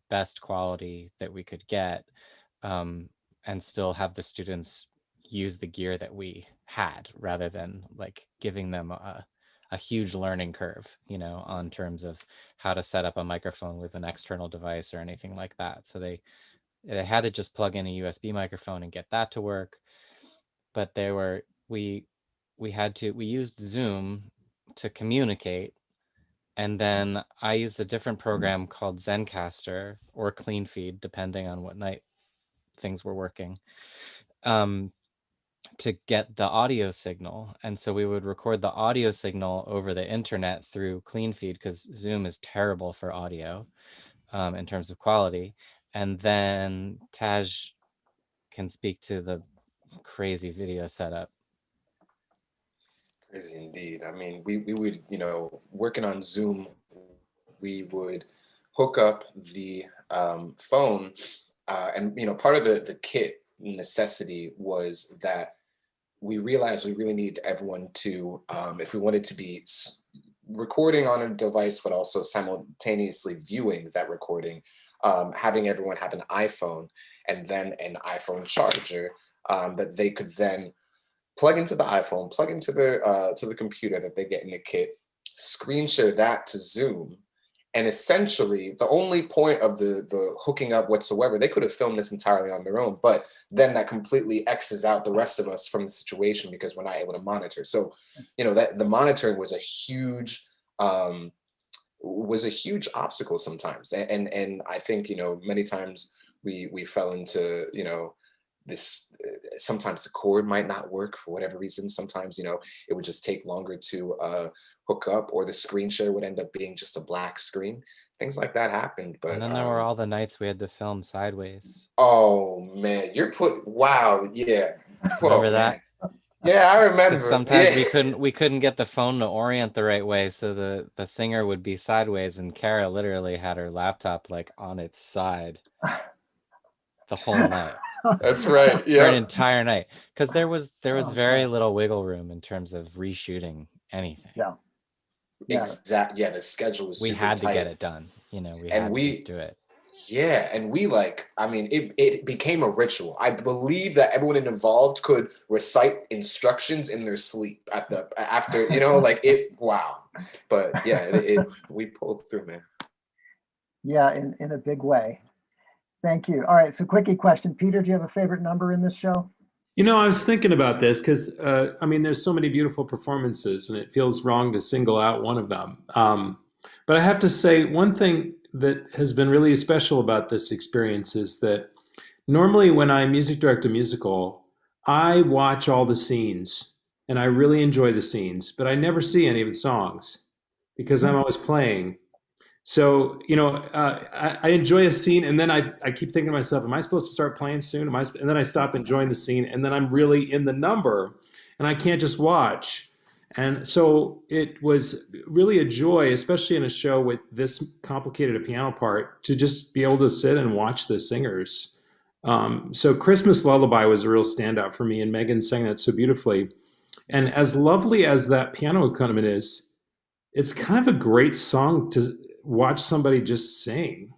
best quality that we could get, and still have the students use the gear that we had rather than like giving them a huge learning curve, on terms of how to set up a microphone with an external device or anything like that. So they had to just plug in a USB microphone and get that to work. But we used Zoom to communicate. And then I used a different program called Zencaster or CleanFeed, depending on what night things were working, to get the audio signal. And so we would record the audio signal over the internet through CleanFeed because Zoom is terrible for audio in terms of quality. And then Taj can speak to the crazy video setup. Crazy indeed. I mean, we would, working on Zoom, we would hook up the phone, and part of the kit necessity was that we realized we really needed everyone to, if we wanted to be recording on a device, but also simultaneously viewing that recording, having everyone have an iPhone and then an iPhone charger that they could then plug into the iPhone, plug into the computer that they get in the kit, screen share that to Zoom. And essentially, the only point of the hooking up whatsoever, they could have filmed this entirely on their own, but then that completely X's out the rest of us from the situation because we're not able to monitor. So, that the monitoring was a huge obstacle sometimes. And I think, many times we fell into, this, sometimes the cord might not work for whatever reason. Sometimes, it would just take longer to hook up, or the screen share would end up being just a black screen. Things like that happened. But and then there were all the nights we had to film sideways. Oh man, wow, yeah. Remember that? Man. Yeah, I remember. Sometimes we couldn't get the phone to orient the right way, so the singer would be sideways, and Kara literally had her laptop like on its side the whole night. That's right. Yeah. For an entire night, because there was very little wiggle room in terms of reshooting anything. Yeah. Exactly. Yeah, the schedule was we super had to tight. get it done. We had to just do it. Yeah, and it became a ritual. I believe that everyone involved could recite instructions in their sleep after, wow. But yeah, we pulled through, man. Yeah, in a big way. Thank you. All right, so quickie question. Peter, do you have a favorite number in this show? I was thinking about this because, there's so many beautiful performances and it feels wrong to single out one of them. But I have to say, one thing that has been really special about this experience is that normally when I music direct a musical, I watch all the scenes and I really enjoy the scenes, but I never see any of the songs because I'm always playing. So, I enjoy a scene and then I keep thinking to myself, am I supposed to start playing soon? And then I stop enjoying the scene and then I'm really in the number and I can't just watch. And so it was really a joy, especially in a show with this complicated a piano part, to just be able to sit and watch the singers. So Christmas Lullaby was a real standout for me, and Megan sang that so beautifully. And as lovely as that piano accompaniment is, it's kind of a great song to watch somebody just sing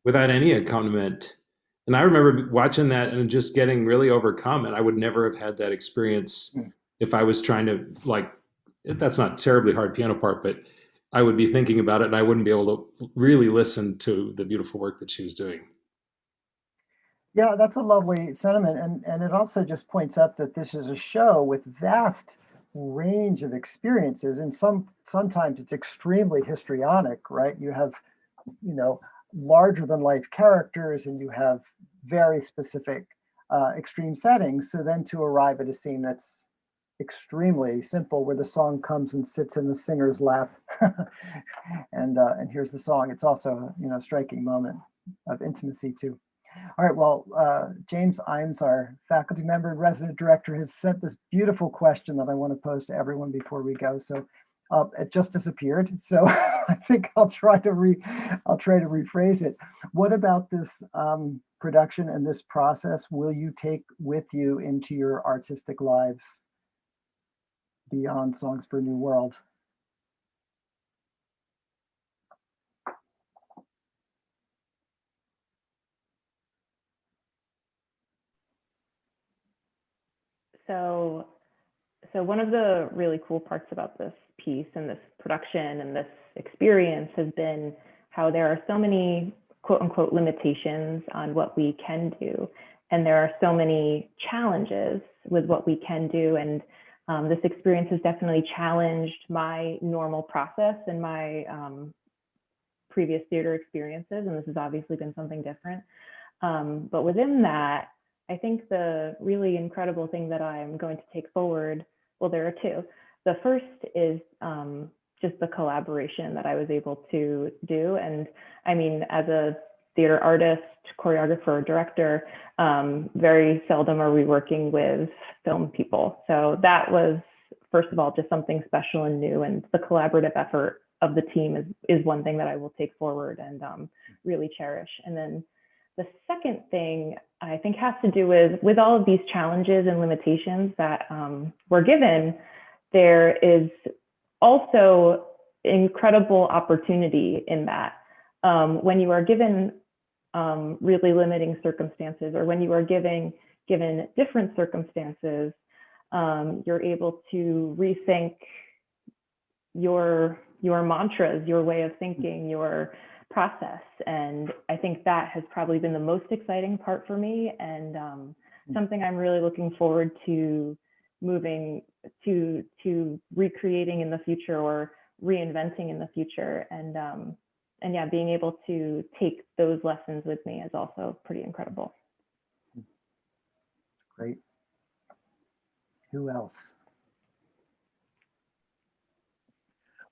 without any accompaniment. And I remember watching that and just getting really overcome, and I would never have had that experience if I was trying to, that's not a terribly hard piano part, but I would be thinking about it and I wouldn't be able to really listen to the beautiful work that she was doing. Yeah, that's a lovely sentiment. And it also just points up that this is a show with vast range of experiences. And sometimes it's extremely histrionic, right? You have, you know, larger than life characters and you have very specific extreme settings. So then to arrive at a scene that's extremely simple where the song comes and sits in the singer's lap and here's the song. It's also, you know, a striking moment of intimacy too. All right, well, James Imes, our faculty member and resident director, has sent this beautiful question that I want to pose to everyone before we go. So it just disappeared. So I think I'll try to rephrase it. What about this production and this process will you take with you into your artistic lives beyond Songs for a New World? So one of the really cool parts about this piece and this production and this experience has been how there are so many quote unquote limitations on what we can do. And there are so many challenges with what we can do. And this experience has definitely challenged my normal process and my previous theater experiences. And this has obviously been something different. But within that, I think the really incredible thing that I'm going to take forward, well, there are two. The first is just the collaboration that I was able to do. And I mean, as a theater artist, choreographer, director, very seldom are we working with film people. So that was, first of all, just something special and new. And the collaborative effort of the team is one thing that I will take forward and really cherish. And then the second thing I think has to do with all of these challenges and limitations that we're given, there is also incredible opportunity in that. When you are given really limiting circumstances, or when you are given different circumstances, you're able to rethink your mantras, your way of thinking, your process. And I think that has probably been the most exciting part for me, and something I'm really looking forward to moving to recreating in the future or reinventing in the future. And yeah, being able to take those lessons with me is also pretty incredible. Great. Who else?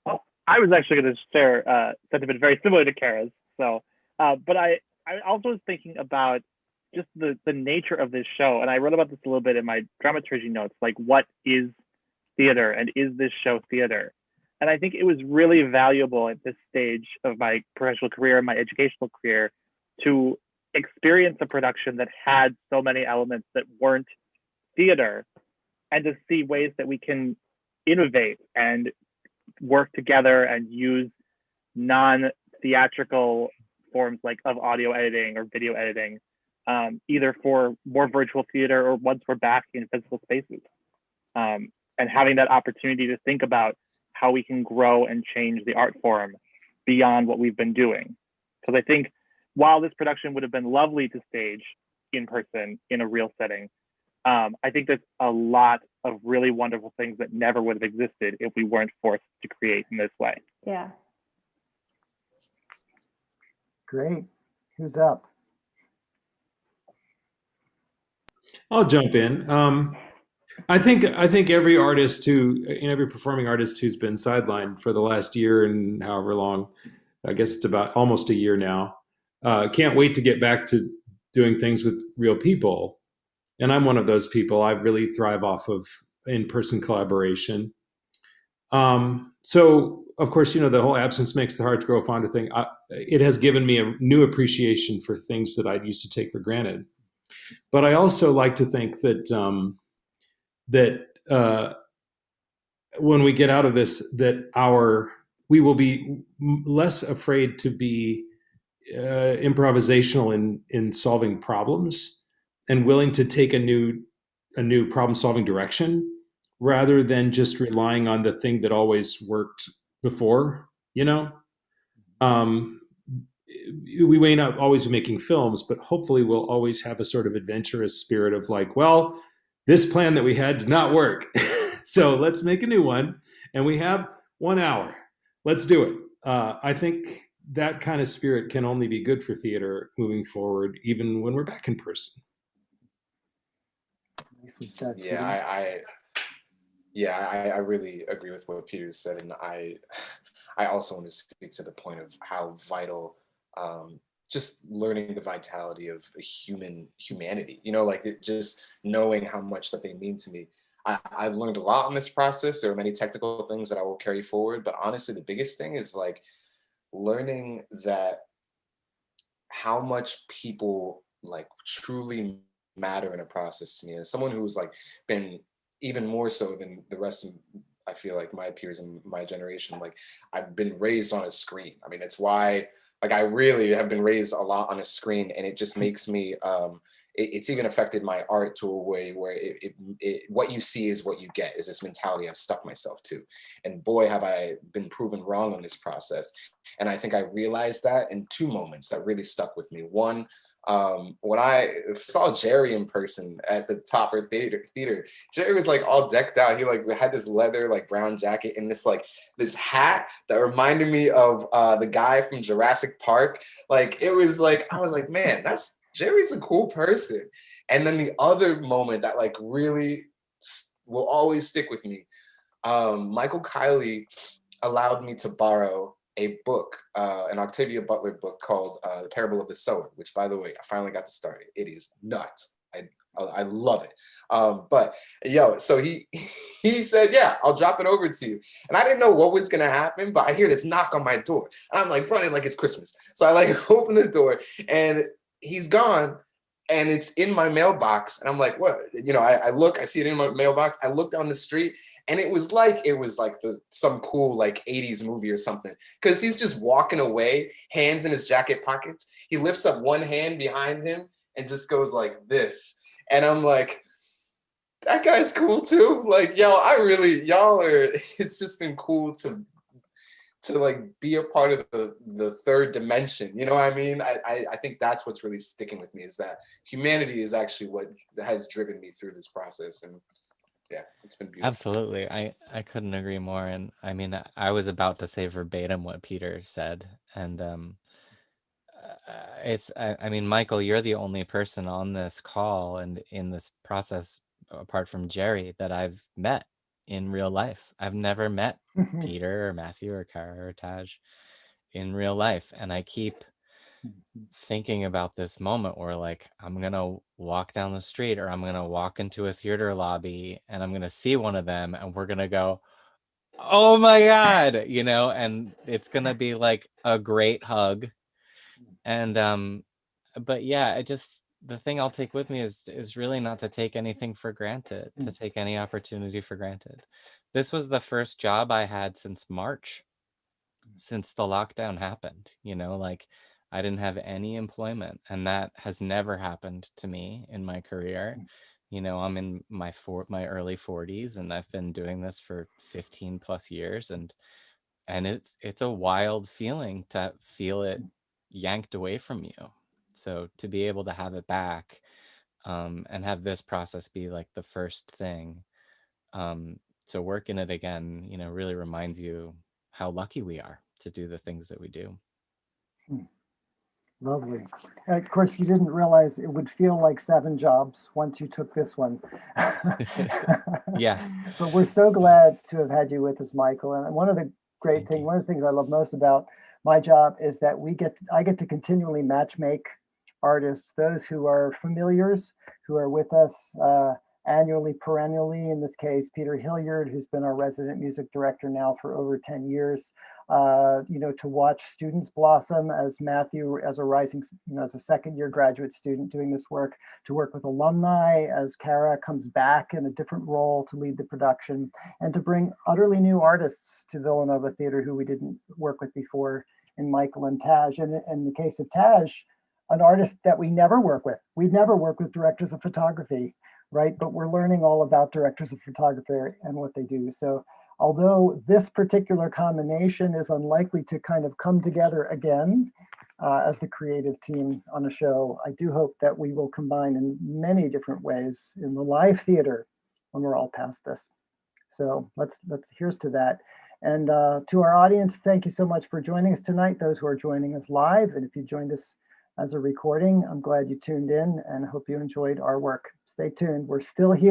Well, I was actually going to share sentiment very similar to Kara's. So, but I also was thinking about just the nature of this show, and I wrote about this a little bit in my dramaturgy notes. Like, what is theater, and is this show theater? And I think it was really valuable at this stage of my professional career and my educational career to experience a production that had so many elements that weren't theater, and to see ways that we can innovate and work together and use non-theatrical forms like of audio editing or video editing, either for more virtual theater or once we're back in physical spaces. And having that opportunity to think about how we can grow and change the art form beyond what we've been doing. Because I think while this production would have been lovely to stage in person in a real setting, I think there's a lot of really wonderful things that never would have existed if we weren't forced to create in this way. Yeah. Great. Who's up? I'll jump in. I think every artist every performing artist who's been sidelined for the last year and however long, I guess it's about almost a year now, can't wait to get back to doing things with real people. And I'm one of those people. I really thrive off of in-person collaboration. So of course, the whole absence makes the heart grow fonder thing. It has given me a new appreciation for things that I used to take for granted. But I also like to think that when we get out of this, that we will be less afraid to be improvisational in solving problems, and willing to take a new problem solving direction, rather than just relying on the thing that always worked before. we may not always be making films, but hopefully we'll always have a sort of adventurous spirit of like, well, this plan that we had did not work. So let's make a new one. And we have 1 hour. Let's do it. I think that kind of spirit can only be good for theater moving forward, even when we're back in person. Nicely said, Yeah, Peter. I really agree with what Peter said, and I also want to speak to the point of how vital just learning the vitality of humanity. You know, like just knowing how much that they mean to me. I've learned a lot in this process. There are many technical things that I will carry forward, but honestly, the biggest thing is like learning that how much people like truly matter in a process to me. As someone who's like been even more so than the rest of, I feel like my peers in my generation, like I've been raised on a screen. I mean, it's why like I really have been raised a lot on a screen, and it just makes me it's even affected my art to a way where what you see is what you get, is this mentality I've stuck myself to. And boy, have I been proven wrong on this process. And I think I realized that in two moments that really stuck with me. One, when I saw Jerry in person at the Topper Theater, Jerry was like all decked out. He like had this leather like brown jacket and this hat that reminded me of the guy from Jurassic Park. Like it was like, I was like, man, Jerry's a cool person. And then the other moment that like really will always stick with me, Michael Kiley allowed me to borrow a book, an Octavia Butler book called The Parable of the Sower, which by the way, I finally got to start it. It is nuts. I love it. But yo, so he said, yeah, I'll drop it over to you. And I didn't know what was gonna happen, but I hear this knock on my door. And I'm like running like it's Christmas. So I like open the door and he's gone. And it's in my mailbox. And I'm like, what? You know, I see it in my mailbox. I look down the street and it was like some cool like 80s movie or something. Cause he's just walking away, hands in his jacket pockets. He lifts up one hand behind him and just goes like this. And I'm like, that guy's cool too. Like, yo, it's just been cool to like be a part of the third dimension. You know what I mean? I think that's what's really sticking with me, is that humanity is actually what has driven me through this process. And yeah, it's been beautiful. Absolutely. I couldn't agree more. And I mean, I was about to say verbatim what Peter said. And I mean, Michael, you're the only person on this call and in this process, apart from Jerry, that I've met in real life. I've never met Peter or Matthew or Kara or Taj in real life. And I keep thinking about this moment where like, I'm going to walk down the street or I'm going to walk into a theater lobby and I'm going to see one of them and we're going to go, oh my God, you know, and it's going to be like a great hug. And, but yeah, the thing I'll take with me is really not to take anything for granted, to take any opportunity for granted. This was the first job I had since March, since the lockdown happened, you know, like I didn't have any employment, and that has never happened to me in my career. You know, I'm in my early 40s and I've been doing this for 15 plus years, and it's a wild feeling to feel it yanked away from you. So to be able to have it back, and have this process be like the first thing, to work in it again, you know, really reminds you how lucky we are to do the things that we do. Lovely. Of course, you didn't realize it would feel like 7 jobs once you took this one. Yeah. But we're so glad to have had you with us, Michael. And one of the things I love most about my job is that I get to continually matchmake artists, those who are familiars, who are with us annually, perennially. In this case, Peter Hilliard, who's been our resident music director now for over 10 years. You know, to watch students blossom, as Matthew, as a rising, you know, as a second-year graduate student doing this work, to work with alumni as Kara comes back in a different role to lead the production, and to bring utterly new artists to Villanova Theater who we didn't work with before in Michael and Taj. And in the case of Taj, an artist that we never work with. We never work with directors of photography, right? But we're learning all about directors of photography and what they do. So although this particular combination is unlikely to kind of come together again, as the creative team on a show. I do hope that we will combine in many different ways in the live theater when we're all past this. So here's to that. And to our audience, thank you so much for joining us tonight, those who are joining us live. And if you joined us as a recording, I'm glad you tuned in and hope you enjoyed our work. Stay tuned. We're still here.